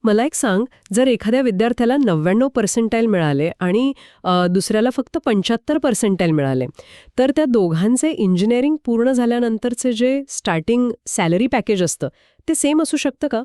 मला एक सांग, जर एखाद्या विद्यार्थ्याला 99% मिळाले आणि दुसऱ्याला फक्त 75% मिळाले, तर त्या दोघांचे इंजिनिअरिंग पूर्ण झाल्यानंतरचे जे स्टार्टिंग सॅलरी पॅकेज असतं ते सेम असू शकतं का?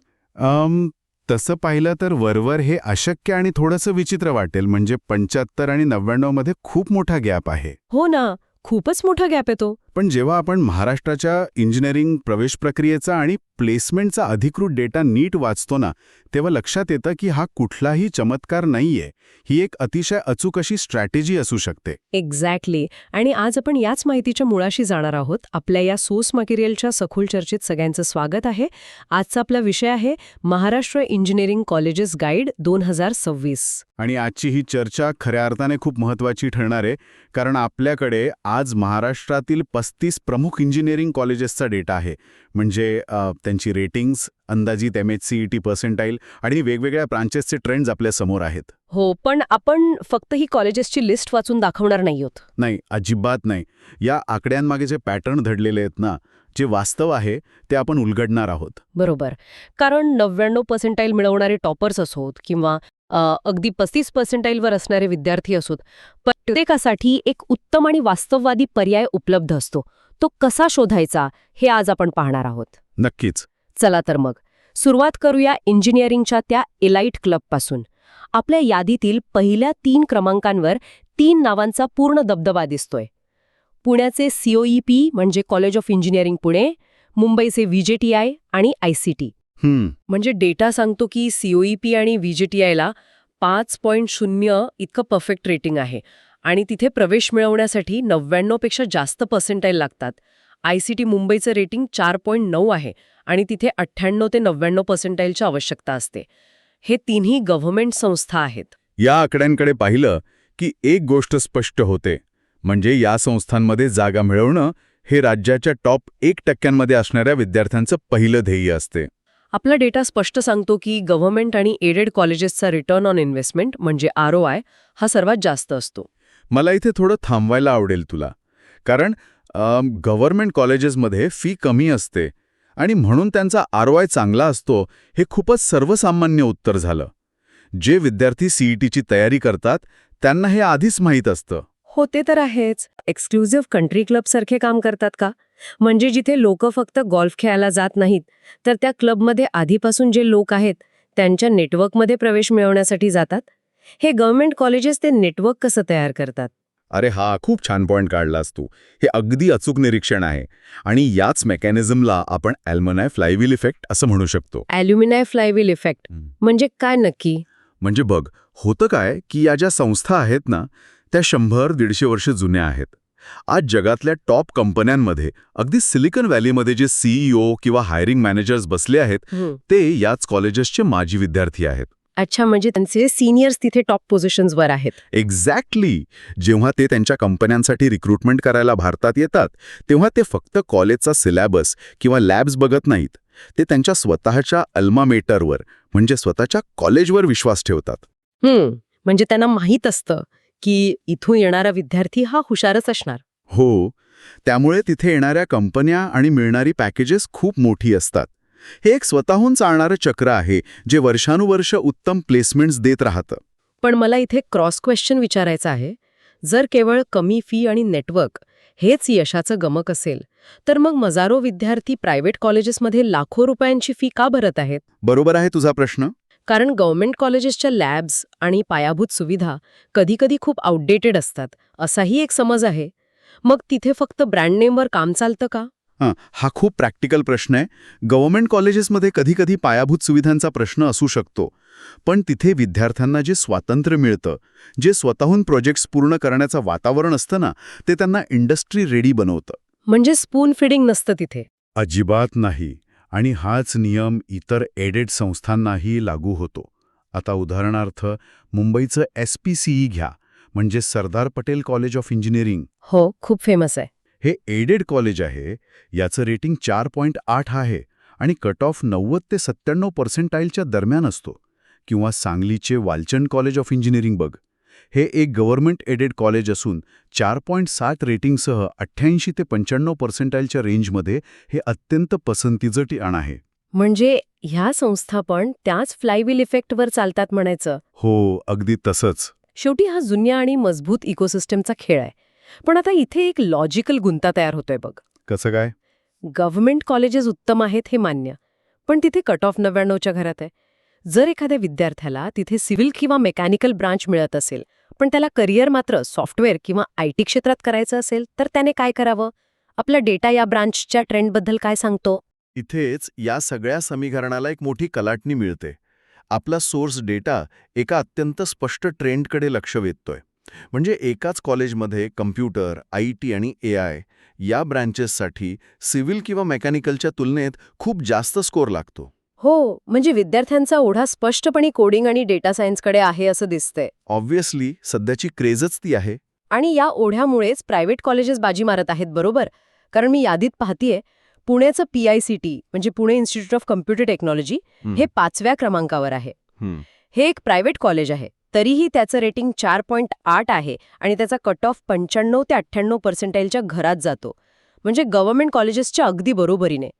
तसं पाहिलं तर वरवर हे अशक्य आणि थोडंसं विचित्र वाटेल. म्हणजे 75 आणि 99 मध्ये खूप मोठा गॅप आहे. हो ना, खूपच मोठा गॅप येतो. पण जेव्हा आपण महाराष्ट्राच्या इंजिनिअरिंग प्रवेश प्रक्रियेचा आणि प्लेसमेंटचा अधिकृत डेटा नीट वाचतो ना, तेव्हा लक्षात येतं की हा कुठलाही चमत्कार नाहीये. ही एक अतिशय अचूक अशी स्ट्रॅटेजी असू शकते. एक्झॅक्टली. आणि आज आपण याच माहितीच्या मुळाशी जाणार आहोत. आपल्या या सोर्स मटेरियलच्या सखोल चर्चेत सगळ्यांचं स्वागत आहे. आजचा आपला विषय आहे महाराष्ट्र इंजिनिअरिंग कॉलेजेस गाईड 2026. आणि आजची ही चर्चा खऱ्या अर्थाने खूप महत्त्वाची ठरणार आहे, कारण आपल्याकडे आज महाराष्ट्रातील 35 प्रमुख इंजिनिअरिंग कॉलेजेसचा डेटा आहे. म्हणजे त्यांची रेटिंग्स, अंदाजित MHCET पर्सेंटाईल आणि वेगवेगळ्या ब्रांचेसचे ट्रेंड्स आपल्या समोर आहेत. हो, पण आपण फक्त ही कॉलेजेसची लिस्ट वाचून दाखवणार नाही आहोत. नाही, अजिबात नाही. या आकड्यांमागे जे पॅटर्न धडलेले आहेत ना, जे वास्तव आहे ते आपण उलगडणार आहोत. बरोबर. कारण 99% मिळवणारे टॉपर्स असोत किंवा अगदी 35% असणारे विद्यार्थी असोत, प्रत्येकासाठी एक उत्तम आणि वास्तववादी पर्याय उपलब्ध असतो. तो कसा शोधायचा हे आज आपण पाहणार आहोत. नक्कीच. चला तर मग सुरुवात करूया इंजिनिअरिंगच्या त्या एलाइट क्लबपासून. आपल्या यादीतील पहिल्या 3 क्रमांकांवर 3 नावांचा पूर्ण दबदबा दिसतोय. पुण्याचे COEP म्हणजे कॉलेज ऑफ इंजिनिअरिंग पुणे, मुंबईचे VJTI आणि ICT. म्हणजे डेटा सांगतो की COEP आणि VJTIला 5.0 इतकं परफेक्ट रेटिंग आहे आणि तिथे प्रवेश मिळवण्यासाठी 99 पेक्षा जास्त पर्सेंटाईल लागतात. ICT मुंबईचं रेटिंग 4.9 आहे आणि तिथे 98 ते 99 पर्सेंटाईलची आवश्यकता असते. हे तिन्ही गव्हर्नमेंट संस्था आहेत. या आकड्यांकडे पाहिलं की एक गोष्ट स्पष्ट होते, म्हणजे या संस्थांमध्ये जागा मिळवणं हे राज्याच्या टॉप 1% असणाऱ्या विद्यार्थ्यांचं पहिलं ध्येय असते. आपला डेटा स्पष्ट सांगतो की गव्हर्नमेंट आणि एडेड कॉलेजेसचा रिटर्न ऑन इन्व्हेस्टमेंट म्हणजे ROI हा सर्वात जास्त असतो. मला इथे थोडं थांबवायला आवडेल तुला, कारण गव्हर्नमेंट कॉलेजेसमध्ये फी कमी असते आणि म्हणून त्यांचा ROI चांगला असतो हे खूपच सर्वसामान्य उत्तर झालं. जे विद्यार्थी CETची तयारी करतात त्यांना हे आधीच माहीत असतं. हो, ते तर आहेच. एक्सक्लुझिव्ह कंट्री क्लब सारखे काम करतात का? म्हणजे जिथे लोक फक्त गोल्फ खेळायला जात नाहीत, तर त्या क्लबमध्ये आधीपासून जे लोक आहेत त्यांच्या नेटवर्कमध्ये प्रवेश मिळवण्यासाठी जातात. हे गव्हर्नमेंट कॉलेजेस ते नेटवर्क कसं तयार करतात? अरे हा, खूप छान पॉइंट काढलास तू. हे अगदी अचूक निरीक्षण आहे आणि याच मेकॅनिझमला आपण ॲल्युमिनाय फ्लायव्हील इफेक्ट असं म्हणू शकतो. ॲल्युमिनाय फ्लायव्हील इफेक्ट म्हणजे काय नक्की? म्हणजे बघ, होतं काय की या ज्या संस्था आहेत ना, त्या 100-150 वर्ष जुन्या आहेत. आज जगातल्या टॉप कंपन्यांमध्ये, अगदी सिलिकॉन व्हॅलीमध्ये जे CEO किंवा हायरिंग मॅनेजर्स बसले आहेत ते याच कॉलेजेसचे माजी विद्यार्थी आहेत. अच्छा, म्हणजे त्यांचे सिनियर्स तिथे टॉप पोझिशन्सवर आहेत. एक्झॅक्टली. जेव्हा ते त्यांच्या कंपन्यांसाठी रिक्रुटमेंट करायला भारतात येतात, तेव्हा ते फक्त कॉलेजचा सिलेबस किंवा लॅब्स बघत नाहीत. ते त्यांच्या स्वतःच्या अल्मा मेटरवर म्हणजे स्वतःच्या कॉलेजवर विश्वास ठेवतात. म्हणजे त्यांना माहीत असतं की इथून येणारा विद्यार्थी हा हुशारच असणार. हो, त्यामुळे तिथे येणाऱ्या कंपन्या आणि मिळणारी पॅकेजेस खूप मोठी असतात. हे एक स्वतःहून चालणारं चक्र आहे जे वर्षानुवर्ष उत्तम प्लेसमेंट्स देत राहतं. पण मला इथे क्रॉस क्वेश्चन विचारायचं आहे. जर केवळ कमी फी आणि नेटवर्क हेच यशाचं गमक असेल, तर मग हजारो विद्यार्थी प्रायव्हेट कॉलेजेसमध्ये लाखो रुपयांची फी का भरत आहेत? बरोबर आहे तुझा प्रश्न. कारण गव्हर्नमेंट कॉलेजेसच्या लॅब्स आणि पायाभूत सुविधा कधीकधी खूप आउटडेटेड असतात, असाही एक समज आहे. मग तिथे फक्त ब्रँड नेमवर काम चालतं का? हा खूप प्रॅक्टिकल प्रश्न आहे. गव्हर्नमेंट कॉलेजेसमध्ये कधीकधी पायाभूत सुविधांचा प्रश्न असू शकतो, पण तिथे विद्यार्थ्यांना जे स्वातंत्र्य मिळतं, जे स्वतःहून प्रोजेक्ट्स पूर्ण करण्याचं वातावरण असतं ना, ते त्यांना इंडस्ट्री रेडी बनवतं. म्हणजे स्पून फिडिंग नसतं तिथे? अजिबात नाही. आणि हाच नियम इतर एडेड संस्थांनाही लागू होतो. आता उदाहरणार्थ मुंबईचं SPCE घ्या, म्हणजे Sardar Patel college of engineering. हो, खूप फेमस आहे. हे एडेड कॉलेज आहे. याचं रेटिंग 4.8 आहे आणि कट ऑफ 90 ते 97 पर्सेंटाईलच्या दरम्यान असतो. किंवा सांगलीचे वालचंद कॉलेज ऑफ इंजिनिअरिंग बघ. हे एक गव्हर्नमेंट एडेड कॉलेज असून 4.7 रेटिंगसह 88 ते 95 पर्सेंटाईलच्या रेंजमध्ये हे अत्यंत पसंतीचं ठिकाण आहे. म्हणजे ह्या संस्था पण त्याच फ्लायव्हील इफेक्टवर चालतात म्हणायचं. हो, अगदी तसंच. शेवटी हा जुन्या आणि मजबूत इकोसिस्टमचा खेळ आहे. पण आता इथे एक लॉजिकल गुंता तयार होतोय बघ. कसं काय? गव्हर्नमेंट कॉलेजेस उत्तम आहेत हे मान्य, पण तिथे कट ऑफ 99च्या घरात आहे. जर एखाद्या विद्यार्थ्याला तिथे सिव्हिल किंवा मेकॅनिकल ब्रांच मिळत असेल, पण त्याला करिअर मात्र सॉफ्टवेअर किंवा IT क्षेत्रात करायचं असेल, तर त्याने काय करावं? आपला डेटा या ब्रांचच्या ट्रेंडबद्दल काय सांगतो? इथेच या सगळ्या समीकरणाला एक मोठी कलाटणी मिळते. आपला सोर्स डेटा एका अत्यंत स्पष्ट ट्रेंडकडे लक्ष वेधतोय. म्हणजे एकाच कॉलेजमध्ये कम्प्युटर, IT आणि AI या ब्रँचेससाठी सिव्हिल किंवा मेकॅनिकलच्या तुलनेत खूप जास्त स्कोर लागतो. हो, म्हणजे विद्यार्थ्यांचा ओढा स्पष्टपणे कोडिंग आणि डेटा सायन्सकडे आहे असं दिसतंय. ऑब्व्हियसली सध्याची क्रेजच ती आहे. आणि या ओढ्यामुळेच प्रायव्हेट कॉलेजेस बाजी मारत आहेत, बरोबर? कारण मी यादीत पाहतीये, पुण्याचं PICT म्हणजे Pune institute of computer technology हे 5व्या क्रमांकावर आहे. हे एक प्रायव्हेट कॉलेज आहे, तरीही त्याचं रेटिंग 4.8 आहे आणि त्याचा कट ऑफ 95 ते 98% घरात जातो. म्हणजे गव्हर्नमेंट कॉलेजेसच्या अगदी बरोबरीने.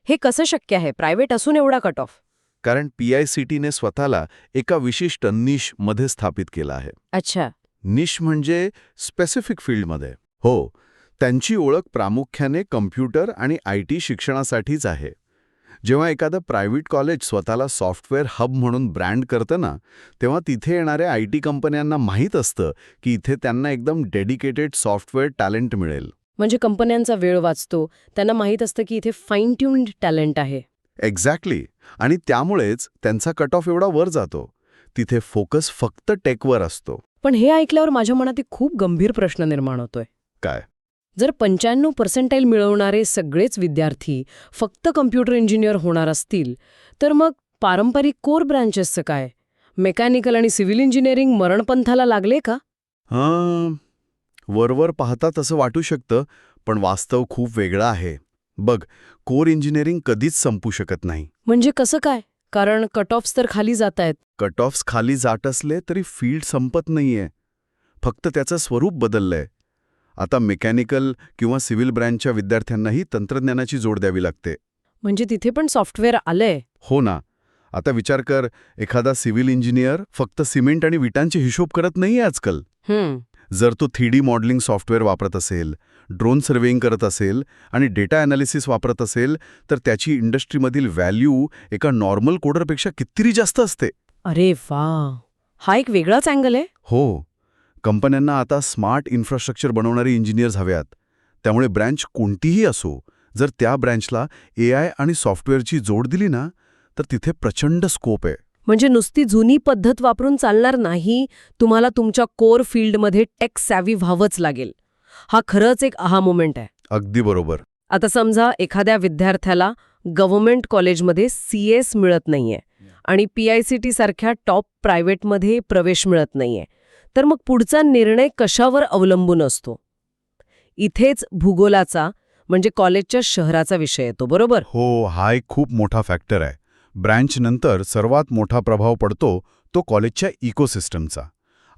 हे कसं शक्य आहे, प्रायव्हेट असून एवढा कट ऑफ? कारण PICTने स्वतःला एका विशिष्ट निश मध्ये स्थापित केलं आहे. अच्छा. निश म्हणजे स्पेसिफिक फील्डमध्ये. हो, त्यांची ओळख प्रामुख्याने कम्प्युटर आणि IT शिक्षणासाठीच आहे. जेव्हा एखादं प्रायव्हेट कॉलेज स्वतःला सॉफ्टवेअर हब म्हणून ब्रँड करतं ना, तेव्हा तिथे येणाऱ्या IT कंपन्यांना माहीत असतं की इथे त्यांना एकदम डेडिकेटेड सॉफ्टवेअर टॅलेंट मिळेल. म्हणजे कंपन्यांचा वेळ वाचतो, त्यांना माहीत असतं की इथे फाईन ट्यून्ड टॅलेंट आहे. एक्झॅक्टली. आणि त्यामुळेच त्यांचा कट ऑफ एवढा वर जातो. तिथे फोकस फक्त टेकवर असतो. पण हे ऐकल्यावर माझ्या मनात एक खूप गंभीर प्रश्न निर्माण होतोय. काय? जर 95% मिळवणारे सगळेच विद्यार्थी फक्त कम्प्युटर इंजिनियर होणार असतील, तर मग पारंपरिक कोर ब्रांचेसचं काय? मेकॅनिकल आणि सिव्हिल इंजिनिअरिंग मरणपंथाला लागले का? वरवर पाहता तसं वाटू शकतं, पण वास्तव खूप वेगळं आहे. बघ, कोर इंजिनिअरिंग कधीच संपू शकत नाही. म्हणजे कसं काय? कारण कट ऑफ्स तर खाली जात आहेत. कट ऑफ्स खाली जात असले तरी फील्ड संपत नाहीये. फक्त त्याचं स्वरूप बदललंय. आता मेकॅनिकल किंवा सिव्हिल ब्रँचच्या विद्यार्थ्यांनाही तंत्रज्ञानाची जोड द्यावी लागते. म्हणजे तिथे पण सॉफ्टवेअर आलंय. हो ना. आता विचार कर, एखादा सिव्हिल इंजिनियर फक्त सिमेंट आणि विटांचे हिशोब करत नाहीये आजकाल. जर तो 3D मॉडेलिंग सॉफ्टवेअर वापरत असेल, ड्रोन सर्वेइंग करत असेल आणि डेटा ॲनालिसिस वापरत असेल, तर त्याची इंडस्ट्रीमधील व्हॅल्यू एका नॉर्मल कोडरपेक्षा कितीतरी जास्त असते. अरे वा, हा एक वेगळाच अँगल आहे. हो, कंपन्यांना आता स्मार्ट इन्फ्रास्ट्रक्चर बनवणारी इंजिनियर्स हव्यात. त्यामुळे ब्रँच कोणतीही असो, जर त्या ब्रँचला AI आणि सॉफ्टवेअरची जोड दिली ना, तर तिथे प्रचंड स्कोप आहे. म्हणजे नुसती जुनी पद्धत वापरून चालणार नाही, तुम्हाला तुमच्या कोर फील्डमध्ये टेक सॅव्ही व्हावंच लागेल. हा खरंच एक आहा मोमेंट आहे. अगदी बरोबर. आता समजा एखाद्या विद्यार्थ्याला गव्हर्नमेंट कॉलेजमध्ये CS मिळत नाहीये आणि PICT सारख्या टॉप प्रायव्हेटमध्ये प्रवेश मिळत नाहीये, तर मग पुढचा निर्णय कशावर अवलंबून असतो? इथेच भूगोलाचा म्हणजे कॉलेजच्या शहराचा विषय येतो, बरोबर? हो, हा एक खूप मोठा फॅक्टर आहे. ब्रँच नंतर सर्वात मोठा प्रभाव पडतो तो कॉलेजच्या इकोसिस्टमचा.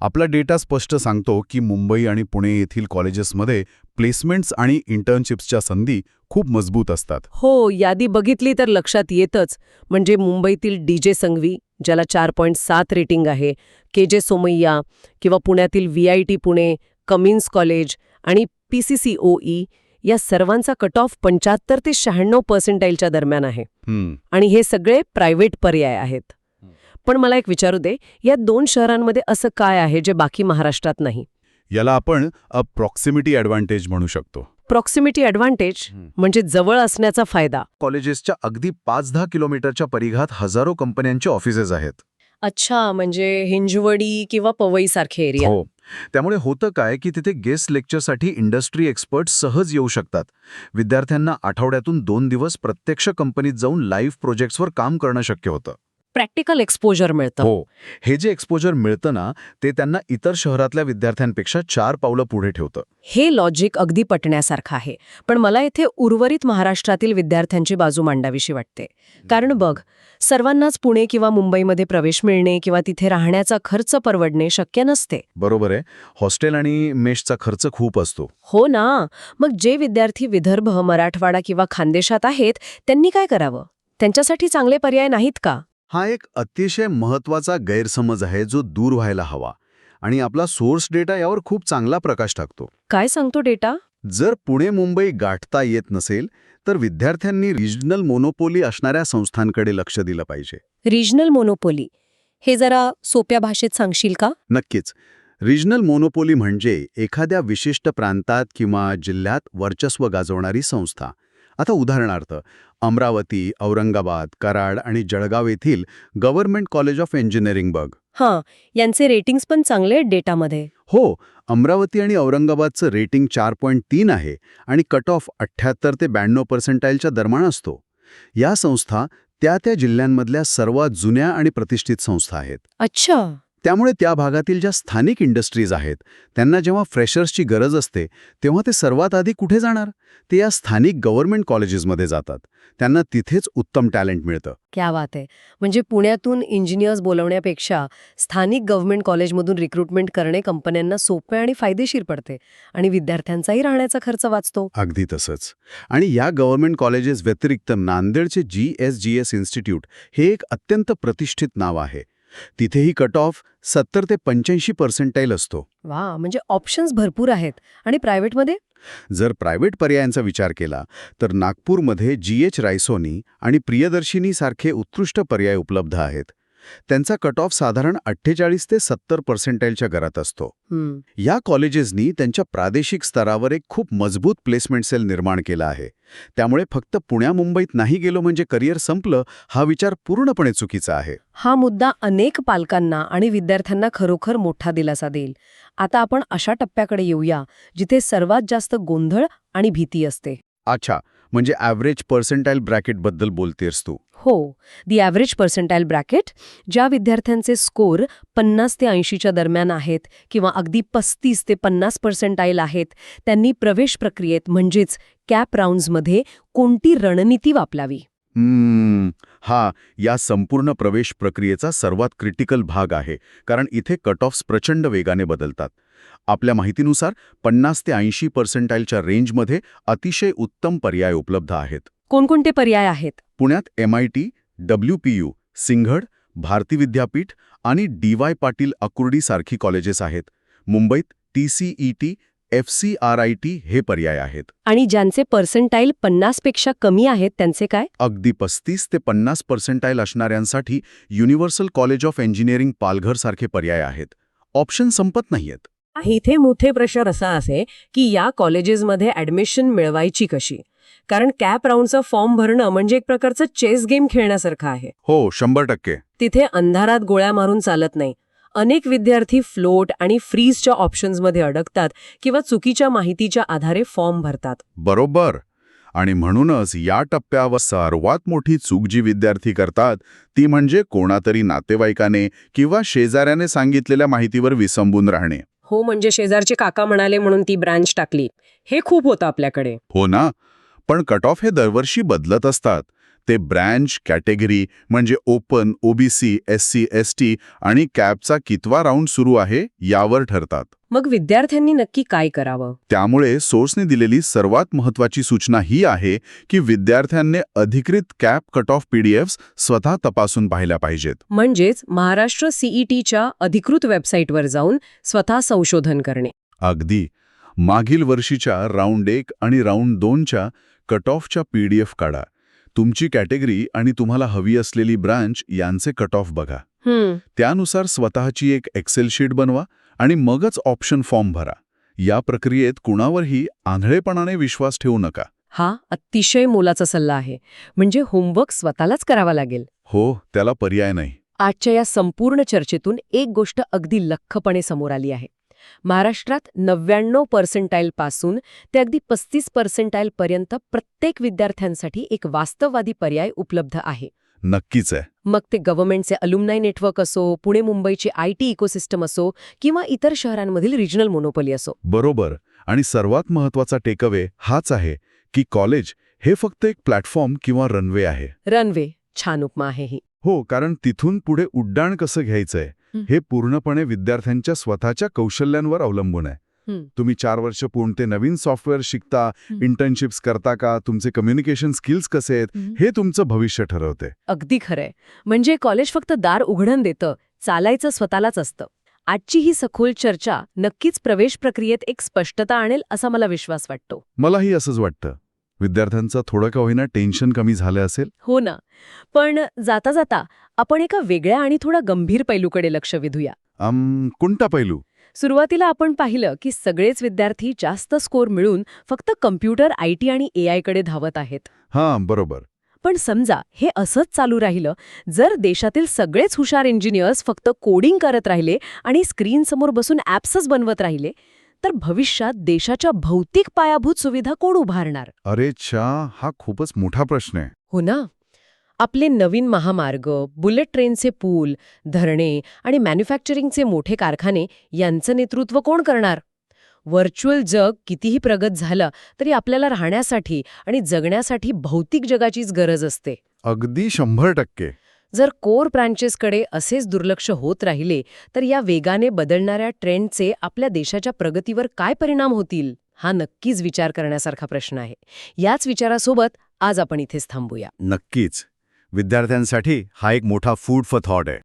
आपला डेटा स्पष्ट सांगतो की मुंबई आणि पुणे येथील कॉलेजेसमध्ये प्लेसमेंट्स आणि इंटर्नशिप्सच्या संधी खूप मजबूत असतात. हो, यादी बघितली तर लक्षात येतच. म्हणजे मुंबईतील DJ संघवी, ज्याला 4.7 रेटिंग आहे, KJ सोमय्या किंवा पुण्यातील VIT पुणे, कमिन्स कॉलेज आणि PCCOE या सर्वांचा कट ऑफ 75 ते 96% दरम्यान आहे. आणि हे सगळे प्रायव्हेट पर्याय आहेत. पण मला एक विचारू दे, या 2 शहरांमध्ये असं काय आहे जे बाकी महाराष्ट्रात नाही? याला आपण प्रॉक्सिमिटी ॲडव्हान्टेज म्हणू शकतो. प्रॉक्सिमिटी ॲडव्हान्टेज म्हणजे जवळ असण्याचा फायदा. कॉलेजेसच्या अगदी 5-10 किलोमीटरच्या परिघात हजारो कंपन्यांचे ऑफिसेस आहेत. अच्छा, म्हणजे हिंजवडी किंवा पवई सारखे एरिया. हो, त्यामुळे होतं काय की तिथे गेस्ट लेक्चरसाठी इंडस्ट्री एक्सपर्ट सहज येऊ शकतात. विद्यार्थ्यांना आठवड्यातून 2 दिवस प्रत्यक्ष कंपनीत जाऊन लाईव्ह प्रोजेक्ट्सवर काम करणं शक्य होतं. प्रॅक्टिकल एक्सपोजर मिळतं. हो, हे जे एक्सपोजर मिळतं ना, ते त्यांना इतर शहरातल्या विद्यार्थ्यांपेक्षा 4 पावलं पुढे ठेवतं. हे लॉजिक अगदी पटण्यासारखं आहे. पण मला इथे उर्वरित महाराष्ट्रातील विद्यार्थ्यांची बाजू मांडावीशी वाटते. कारण बघ, सर्वांनाच पुणे किंवा मुंबईमध्ये प्रवेश मिळणे किंवा तिथे राहण्याचा खर्च परवडणे शक्य नसते. बरोबर आहे. हॉस्टेल आणि मेसचा खर्च खूप असतो. हो ना. मग जे विद्यार्थी विदर्भ, मराठवाडा किंवा खानदेशात आहेत, त्यांनी काय करावं? त्यांच्यासाठी चांगले पर्याय नाहीत का? हा एक अतिशय महत्वाचा गैरसमज आहे जो दूर व्हायला हवा आणि आपला सोर्स डेटा यावर खूप चांगला प्रकाश टाकतो. काय सांगतो डेटा? जर पुणे मुंबई गाठता येत नसेल तर विद्यार्थ्यांनी रिजनल मोनोपोली असणाऱ्या संस्थांकडे लक्ष दिलं पाहिजे. रिजनल मोनोपोली हे जरा सोप्या भाषेत सांगशील का? नक्कीच. रिजनल मोनोपोली म्हणजे एखाद्या विशिष्ट प्रांतात किंवा जिल्ह्यात वर्चस्व गाजवणारी संस्था. आता उदाहरणार्थ अमरावती, औरंगाबाद, कराड आणि जळगाव येथील गव्हर्नमेंट कॉलेज ऑफ इंजिनिअरिंग बघ. हां, यांचे रेटिंग्स पण चांगले आहेत डेटामध्ये. हो, अमरावती आणि औरंगाबादचं रेटिंग 4.3 आहे आणि कट ऑफ 78 ते 92% दरम्यान असतो. या संस्था त्या जिल्ह्यांमधल्या सर्वात जुन्या आणि प्रतिष्ठित संस्था आहेत. अच्छा. त्यामुळे त्या भागातील ज्या स्थानिक इंडस्ट्रीज आहेत त्यांना जेव्हा फ्रेशर्सची गरज असते तेव्हा ते सर्वात आधी कुठे जाणार? ते या स्थानिक गव्हर्नमेंट कॉलेजेसमध्ये जातात. त्यांना तिथेच उत्तम टॅलेंट मिळतं. क्या बात आहे. म्हणजे पुण्यातून इंजिनियर्स बोलवण्यापेक्षा स्थानिक गव्हर्नमेंट कॉलेजमधून रिक्रुटमेंट करणे कंपन्यांना सोपे आणि फायदेशीर पडते आणि विद्यार्थ्यांचाही राहण्याचा खर्च वाचतो. अगदी तसंच. आणि या गव्हर्नमेंट कॉलेजेस व्यतिरिक्त नांदेडचे GSGS इन्स्टिट्यूट हे एक अत्यंत प्रतिष्ठित नाव आहे. तिथेही कट ऑफ 70 ते 85% असतो. वा, म्हणजे ऑप्शन्स भरपूर आहेत. आणि प्रायव्हेटमध्ये? जर प्रायव्हेट पर्यायांचा विचार केला तर नागपूरमध्ये GH रायसोनी आणि प्रियदर्शिनी सारखे उत्कृष्ट पर्याय उपलब्ध आहेत. त्यांचा कट ऑफ साधारण 48 ते 70% घरात असतो. या कॉलेजेसनी त्यांच्या प्रादेशिक स्तरावर एक खूप मजबूत प्लेसमेंट सेल निर्माण केला आहे. त्यामुळे फक्त पुण्या मुंबईत नाही गेलो म्हणजे करिअर संपलं हा विचार पूर्णपणे चुकीचा आहे. हा मुद्दा अनेक पालकांना आणि विद्यार्थ्यांना खरोखर मोठा दिलासा देईल. आता आपण अशा टप्प्याकडे येऊया जिथे सर्वात जास्त गोंधळ आणि भीती असते. अच्छा, म्हणजे ॲव्हरेज पर्सेंटाईल ब्रॅकेटबद्दल बोलतेस तू? हो, दी ॲव्हरेज पर्सेंटाईल ब्रॅकेट. ज्या विद्यार्थ्यांचे स्कोर 50 ते 80च्या दरम्यान आहेत किंवा अगदी 35 ते 50% आहेत, त्यांनी प्रवेश प्रक्रियेत म्हणजेच कॅप राऊंड्समध्ये कोणती रणनीती वापरावी? हा या संपूर्ण प्रवेश प्रक्रियेचा सर्वात क्रिटिकल भाग आहे, कारण इथे कट ऑफ्स प्रचंड वेगाने बदलतात. आपल्या माहितीनुसार 50 ते 80%च्या रेंजमध्ये अतिशय उत्तम पर्याय उपलब्ध आहेत. कोणकोणते पर्याय आहेत? पुण्यात MIT, WPU, सिंघड, भारती विद्यापीठ आणि DY पाटील अकुर्डी सारखी कॉलेजेस आहेत. मुंबईत TCET, FCRIT हे पर्याय आहेत. आणि ज्यांचे पर्सेंटाईल 50 पेक्षा कमी आहेत त्यांचे काय? अगदी 35 ते 50% असणाऱ्यांसाठी universal college of engineering Palghar सारखे पर्याय आहेत. ऑप्शन संपत नाहीयेत. इथे मोठे प्रश्न असा आहे की या कॉलेजेसमध्ये ॲडमिशन मिळवायची कशी? कारण कॅप राऊंडचा फॉर्म भरणं म्हणजे एक प्रकारचं चेस गेम खेळण्यासारखं आहे. हो, 100%. तिथे अंधारात गोळ्या मारून चालत नाही. अनेक विद्यार्थी फ्लोट आणि फ्रीजच्या ऑप्शन्समध्ये अडकतात किंवा चुकीच्या माहितीच्या आधारे फॉर्म भरतात. बरोबर. आणि म्हणूनच या टप्प्यावर सर्वात मोठी चूक जी विद्यार्थी करतात ती म्हणजे कोणातरी नातेवाईकाने किंवा शेजाऱ्याने सांगितलेल्या माहितीवर विसंबून राहणे. हो, म्हणजे शेजारचे काका म्हणाले म्हणून ती ब्रांच टाकली. हे खूप होतं आपल्याकडे. हो ना, पण कट ऑफ हे दरवर्षी बदलत असतात. ते ब्रँच, कॅटेगरी म्हणजे ओपन, OBC, SC, ST आणि कॅपचा कितवा राऊंड सुरू आहे यावर ठरतात. मग विद्यार्थ्यांनी नक्की काय करावं? त्यामुळे सोर्सने दिलेली सर्वात महत्त्वाची सूचना ही आहे की विद्यार्थ्यांनी अधिकृत कॅप कट ऑफ PDFs स्वतः तपासून पाहिल्या पाहिजेत. म्हणजेच महाराष्ट्र CETच्या अधिकृत वेबसाईटवर जाऊन स्वतः संशोधन करणे. अगदी. मागील वर्षीच्या राऊंड 1 आणि राऊंड 2च्या कट ऑफच्या PDF काढा. तुमची कॅटेगरी आणि तुम्हाला हवी असलेली ब्रांच यांचे कट ऑफ बघा. त्यानुसार स्वतःची एक एक्सेल शीट बनवा आणि मगच ऑप्शन फॉर्म भरा. या प्रक्रियेत कुणावरही आंधळेपणाने विश्वास ठेवू नका. हा अतिशय मोलाचा सल्ला आहे. म्हणजे होमवर्क स्वतःलाच करावा लागेल. हो, त्याला पर्याय नाही. आजच्या या संपूर्ण चर्चेतून एक गोष्ट अगदी लख्खपणे समोर आली आहे. महाराष्ट्रात 99% पासून ते अगदी 35% पर्यंत प्रत्येक विद्यार्थ्यांसाठी एक वास्तववादी पर्याय उपलब्ध आहे. नक्कीच आहे. मग ते गव्हर्नमेंटचे अलुमनाय नेटवर्क असो, पुणे मुंबईचे IT इकोसिस्टम असो किंवा इतर शहरांमधील रिजनल मोनोपोली असो. बरोबर. आणि सर्वात महत्त्वाचा टेकअवे हाच आहे की कॉलेज हे फक्त एक प्लॅटफॉर्म किंवा रनवे आहे. रनवे, छान उपमा आहे ही. हो, कारण तिथून पुढे उड्डाण कसं घ्यायचंय हे पूर्णपणे विद्यार्थ्यांच्या स्वतःच्या कौशल्यांवर अवलंबून आहे. तुम्ही 4 वर्ष कोणते नवीन सॉफ्टवेअर शिकता, इंटर्नशिप्स करता का, तुमचे कम्युनिकेशन स्किल्स कसे आहेत, हे तुमचं भविष्य ठरवते. अगदी खरंय. म्हणजे कॉलेज फक्त दार उघडून देतं, चालायचं स्वतःलाच असतं. आजची ही सखोल चर्चा नक्कीच प्रवेश प्रक्रियेत एक स्पष्टता आणेल असा मला विश्वास वाटतो. मलाही असंच वाटतं. विद्यार्थ्यांचं थोडं का होईना टेन्शन कमी झालं असेल. हो ना. पण जाता जाता आपण एका वेगळ्या आणि थोडा गंभीर पैलूकडे लक्ष वेधूया. कोणता पैलू? सुरुवातीला आपण पाहिलं की सगळेच विद्यार्थी जास्त स्कोर मिळून फक्त कम्प्युटर, IT आणि AI कडे धावत आहेत. हां, बरोबर. पण समजा हे असंच चालू राहिलं, जर देशातील सगळेच हुशार इंजिनियर्स फक्त कोडिंग करत राहिले आणि स्क्रीनसमोर बसून ॲप्सच बनवत राहिले, तर भविष्यात देशाच्या भौतिक पायाभूत सुविधा कोण उभारणार? अरे च्छा, हा खूपच मोठा प्रश्न आहे. हो ना. आपले नवीन महामार्ग, बुलेट ट्रेनचे पूल, धरणे आणि मॅन्युफॅक्चरिंगचे मोठे कारखाने यांचं नेतृत्व कोण करणार? व्हर्च्युअल जग कितीही प्रगत झालं तरी आपल्याला राहण्यासाठी आणि जगण्यासाठी भौतिक जगाचीच गरज असते. अगदी 100%. जर कोर ब्रांचेसकडे असेच दुर्लक्ष होत राहिले तर या वेगाने बदलणाऱ्या ट्रेंडचे आपल्या देशाच्या प्रगतीवर काय परिणाम होतील? हा नक्कीच विचार करण्यासारखा प्रश्न आहे. याच विचारासोबत आज आपण इथेच थांबूया. नक्कीच. विद्यार्थ्यांसाठी हा एक मोठा फूड फॉर थॉट आहे.